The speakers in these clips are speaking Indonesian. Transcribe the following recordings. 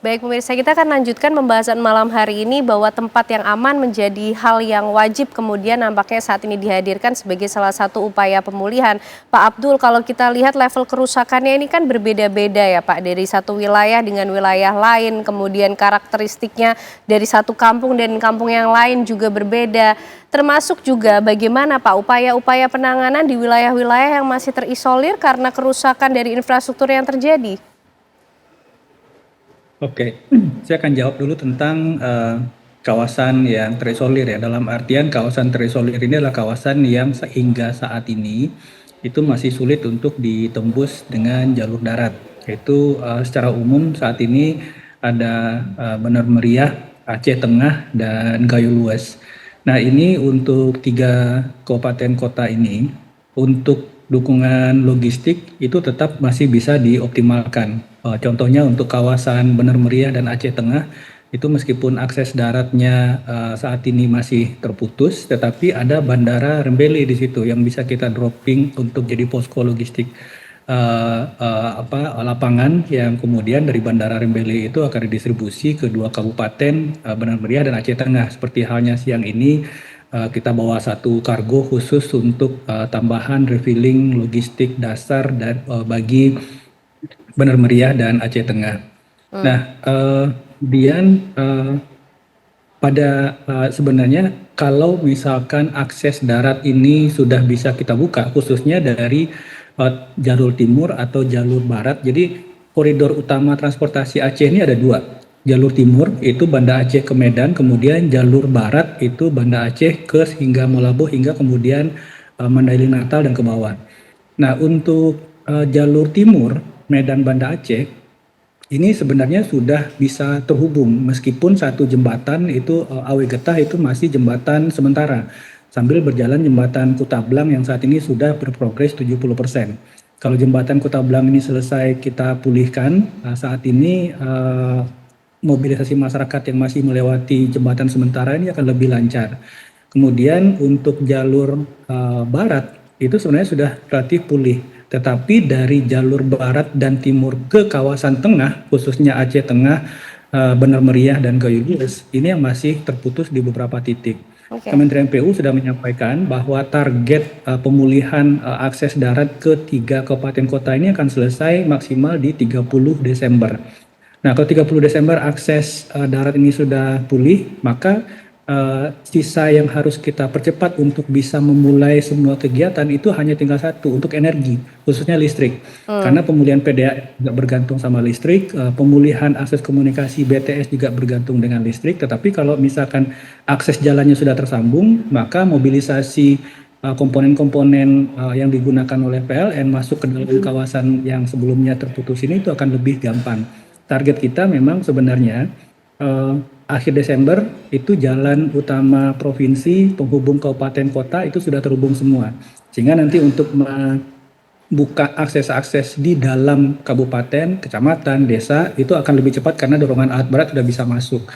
Baik pemirsa, kita akan lanjutkan pembahasan malam hari ini bahwa tempat yang aman menjadi hal yang wajib kemudian nampaknya saat ini dihadirkan sebagai salah satu upaya pemulihan. Pak Abdul, kalau kita lihat level kerusakannya ini kan berbeda-beda ya Pak, dari satu wilayah dengan wilayah lain, kemudian karakteristiknya dari satu kampung dan kampung yang lain juga berbeda. Termasuk juga bagaimana Pak upaya-upaya penanganan di wilayah-wilayah yang masih terisolir karena kerusakan dari infrastruktur yang terjadi. Oke, saya akan jawab dulu tentang kawasan yang terisolir ya. Dalam artian kawasan terisolir ini adalah kawasan yang sehingga saat ini itu masih sulit untuk ditembus dengan jalur darat. Yaitu secara umum saat ini ada Benar Meriah, Aceh Tengah, dan Gayo Luas. Nah ini untuk tiga kabupaten kota ini, untuk dukungan logistik itu tetap masih bisa dioptimalkan. Contohnya untuk kawasan Benar Meriah dan Aceh Tengah itu meskipun akses daratnya saat ini masih terputus, tetapi ada bandara Rembele di situ yang bisa kita dropping untuk jadi posko logistik lapangan yang kemudian dari bandara Rembele itu akan didistribusi ke dua kabupaten Benar Meriah dan Aceh Tengah. Seperti halnya siang ini kita bawa satu kargo khusus untuk tambahan refilling logistik dasar dan bagi Benar Meriah dan Aceh Tengah. Nah, kemudian sebenarnya kalau misalkan akses darat ini sudah bisa kita buka, khususnya dari jalur timur atau jalur barat. Jadi koridor utama transportasi Aceh ini ada dua. Jalur timur itu Banda Aceh ke Medan, kemudian jalur barat itu Banda Aceh ke hingga Malabo hingga kemudian Mandailing Natal dan ke bawah. Nah, untuk jalur timur Medan Banda Aceh ini sebenarnya sudah bisa terhubung meskipun satu jembatan itu Awe Getah itu masih jembatan sementara sambil berjalan jembatan Kutablang yang saat ini sudah berprogres 70%. Kalau jembatan Kutablang ini selesai kita pulihkan, saat ini mobilisasi masyarakat yang masih melewati jembatan sementara ini akan lebih lancar. Kemudian untuk jalur barat itu sebenarnya sudah relatif pulih. Tetapi dari jalur barat dan timur ke kawasan tengah, khususnya Aceh Tengah, Benar Meriah dan Gayo Luas, ini yang masih terputus di beberapa titik. Oke. Kementerian PU sudah menyampaikan bahwa target pemulihan akses darat ke tiga kabupaten kota ini akan selesai maksimal di 30 Desember. Nah, kalau 30 Desember akses darat ini sudah pulih, maka sisa yang harus kita percepat untuk bisa memulai semua kegiatan itu hanya tinggal satu, untuk energi, khususnya listrik. Karena pemulihan PDAM juga bergantung sama listrik, pemulihan akses komunikasi BTS juga bergantung dengan listrik, tetapi kalau misalkan akses jalannya sudah tersambung, maka mobilisasi komponen-komponen yang digunakan oleh PLN masuk ke dalam kawasan yang sebelumnya terputus ini itu akan lebih gampang. Target kita memang sebenarnya akhir Desember itu jalan utama provinsi penghubung kabupaten kota itu sudah terhubung semua. Sehingga nanti untuk membuka akses-akses di dalam kabupaten, kecamatan, desa itu akan lebih cepat karena dorongan alat berat sudah bisa masuk.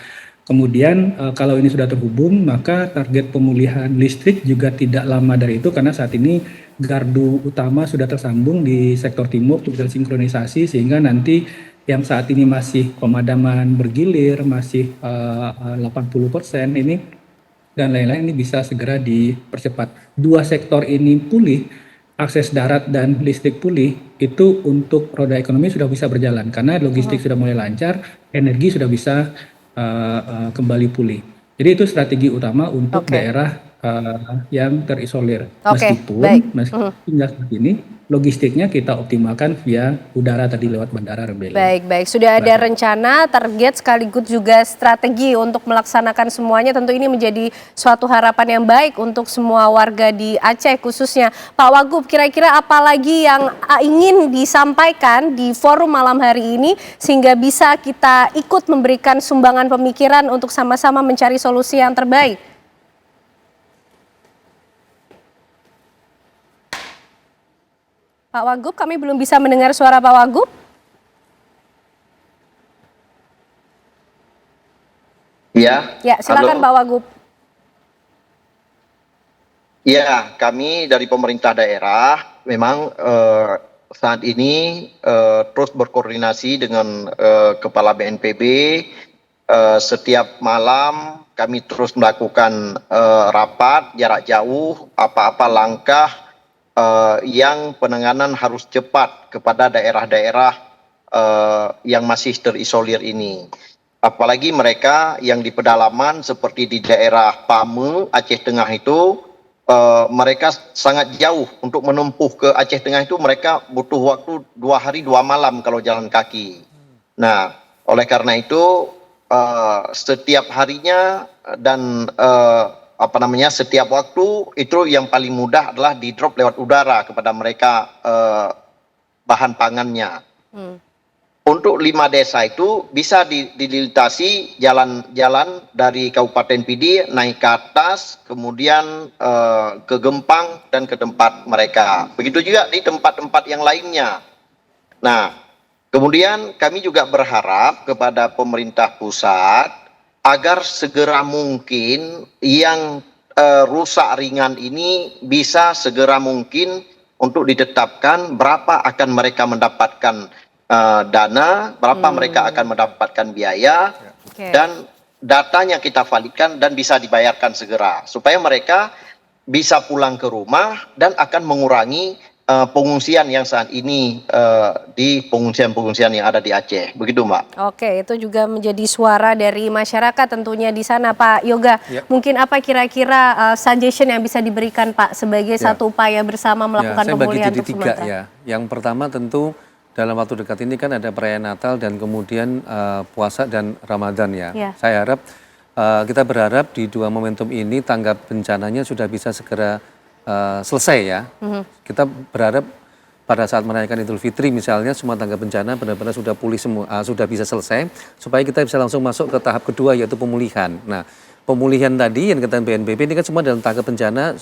Kemudian kalau ini sudah terhubung, maka target pemulihan listrik juga tidak lama dari itu karena saat ini gardu utama sudah tersambung di sektor timur, tinggal sinkronisasi sehingga nanti yang saat ini masih pemadaman bergilir, masih 80% ini dan lain-lain ini bisa segera dipercepat. Dua sektor ini pulih, akses darat dan listrik pulih, itu untuk roda ekonomi sudah bisa berjalan karena logistik sudah mulai lancar, energi sudah bisa kembali pulih. Jadi itu strategi utama untuk Oke. daerah yang terisolir. Oke, baik. Meskipun hingga saat ini logistiknya kita optimalkan via udara tadi lewat Bandara Rembele. Baik. Sudah ada rencana, target sekaligus juga strategi untuk melaksanakan semuanya. Tentu ini menjadi suatu harapan yang baik untuk semua warga di Aceh khususnya. Pak Wagub, kira-kira apa lagi yang ingin disampaikan di forum malam hari ini sehingga bisa kita ikut memberikan sumbangan pemikiran untuk sama-sama mencari solusi yang terbaik? Pak Wagub, kami belum bisa mendengar suara Pak Wagub. Ya, Ya, silakan halo. Pak Wagub. Ya, kami dari pemerintah daerah memang saat ini terus berkoordinasi dengan Kepala BNPB. Setiap malam kami terus melakukan rapat jarak jauh, apa-apa langkah yang penanganan harus cepat kepada daerah-daerah yang masih terisolir ini. Apalagi mereka yang di pedalaman seperti di daerah Pame, Aceh Tengah itu, mereka sangat jauh untuk menempuh ke Aceh Tengah itu mereka butuh waktu 2 hari 2 malam kalau jalan kaki. Nah, oleh karena itu setiap harinya dan setiap waktu itu yang paling mudah adalah di drop lewat udara kepada mereka bahan pangannya. Untuk 5 desa itu bisa dilintasi jalan-jalan dari Kabupaten Pidi naik ke atas, kemudian ke Gempang dan ke tempat mereka. Begitu juga di tempat-tempat yang lainnya. Nah, kemudian kami juga berharap kepada pemerintah pusat agar segera mungkin yang rusak ringan ini bisa segera mungkin untuk ditetapkan berapa akan mereka mendapatkan dana, berapa mereka akan mendapatkan biaya, dan datanya kita validkan dan bisa dibayarkan segera supaya mereka bisa pulang ke rumah dan akan mengurangi pengungsian yang saat ini di pengungsian-pengungsian yang ada di Aceh. Begitu, Mbak. Oke, itu juga menjadi suara dari masyarakat tentunya di sana, Pak Yoga. Mungkin apa kira-kira suggestion yang bisa diberikan, Pak, sebagai satu upaya bersama melakukan pemulihan untuk Sumatera? Ya. Yang pertama tentu dalam waktu dekat ini kan ada perayaan Natal dan kemudian puasa dan Ramadan ya. Saya harap kita berharap di 2 momentum ini tanggap bencananya sudah bisa segera selesai ya. Kita berharap pada saat merayakan Idul Fitri misalnya semua tanggap bencana benar-benar sudah pulih semua, sudah bisa selesai supaya kita bisa langsung masuk ke tahap kedua yaitu pemulihan. Nah, pemulihan tadi yang dikatakan BNPB ini kan semua dalam tanggap bencana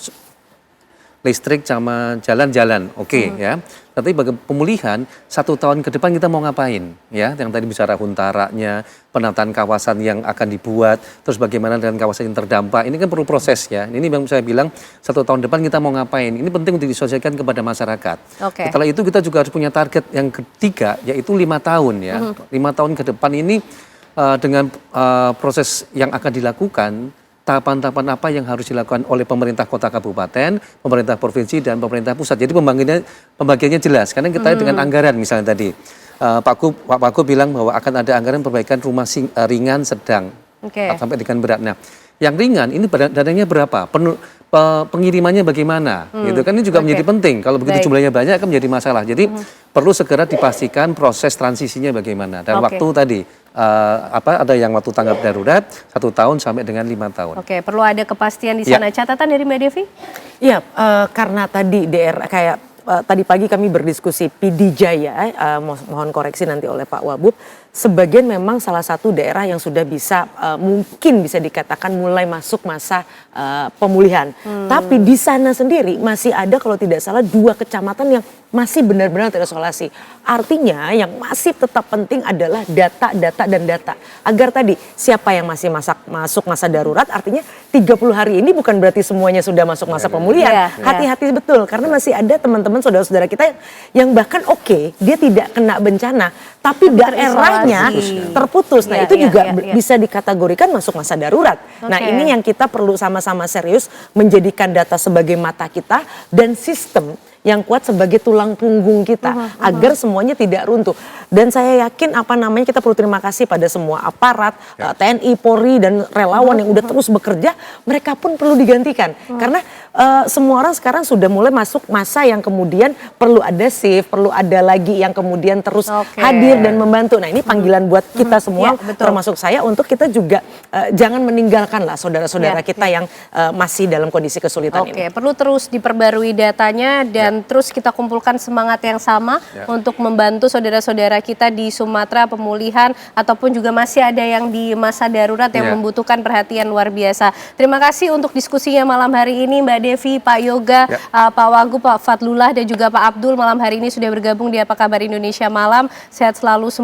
listrik sama jalan-jalan, oke. Ya. Tapi bagi pemulihan 1 tahun ke depan kita mau ngapain, ya? Yang tadi bicara huntaranya, penataan kawasan yang akan dibuat, terus bagaimana dengan kawasan yang terdampak. Ini kan perlu proses ya. Ini yang saya bilang 1 tahun depan kita mau ngapain. Ini penting untuk disosialisasikan kepada masyarakat. Setelah itu kita juga harus punya target yang ketiga, yaitu 5 tahun ya. 5 tahun ke depan ini dengan proses yang akan dilakukan. Tahapan-tahapan apa yang harus dilakukan oleh pemerintah kota kabupaten, pemerintah provinsi, dan pemerintah pusat. Jadi pembagiannya jelas. Karena kita dengan anggaran misalnya tadi, Pak Wagub bilang bahwa akan ada anggaran perbaikan rumah ringan, sedang, sampai dengan berat. Nah, yang ringan ini dananya berapa? Pengirimannya bagaimana? Gitu kan ini juga menjadi penting. Kalau begitu jumlahnya banyak akan menjadi masalah. Jadi perlu segera dipastikan proses transisinya bagaimana. Dan waktu tadi ada yang waktu tanggap darurat 1 tahun sampai dengan 5 tahun. Oke, perlu ada kepastian di sana. Catatan dari Mbak Devi? Iya, karena tadi daerah kayak tadi pagi kami berdiskusi PD Jaya, mohon koreksi nanti oleh Pak Wabub, sebagian memang salah satu daerah yang sudah bisa mungkin bisa dikatakan mulai masuk masa pemulihan. Tapi di sana sendiri masih ada kalau tidak salah 2 kecamatan yang masih benar-benar terisolasi. Artinya yang masih tetap penting adalah data dan data. Agar tadi siapa yang masih masuk masa darurat, artinya 30 hari ini bukan berarti semuanya sudah masuk masa pemulihan. Hati-hati betul karena masih ada teman-teman saudara-saudara kita yang bahkan dia tidak kena bencana tapi daerahnya terputus. Nah itu juga bisa dikategorikan masuk masa darurat. Nah ini yang kita perlu sama-sama serius menjadikan data sebagai mata kita dan sistem yang kuat sebagai tulang punggung kita agar semuanya tidak runtuh. Dan saya yakin kita perlu terima kasih pada semua aparat TNI, Polri dan relawan yang udah terus bekerja, mereka pun perlu digantikan. Karena semua orang sekarang sudah mulai masuk masa yang kemudian perlu ada shift, perlu ada lagi yang kemudian terus hadir dan membantu. Nah ini panggilan buat kita semua, termasuk saya, untuk kita juga jangan meninggalkan lah saudara-saudara kita yang masih dalam kondisi kesulitan ini. Perlu terus diperbarui datanya dan terus kita kumpulkan semangat yang sama untuk membantu saudara-saudara kita di Sumatera pemulihan ataupun juga masih ada yang di masa darurat yang membutuhkan perhatian luar biasa. Terima kasih untuk diskusinya malam hari ini Mbak Devi, Pak Yoga, Pak Wagub, Pak Fadlullah dan juga Pak Abdul malam hari ini sudah bergabung di Apa Kabar Indonesia Malam. Sehat selalu semua.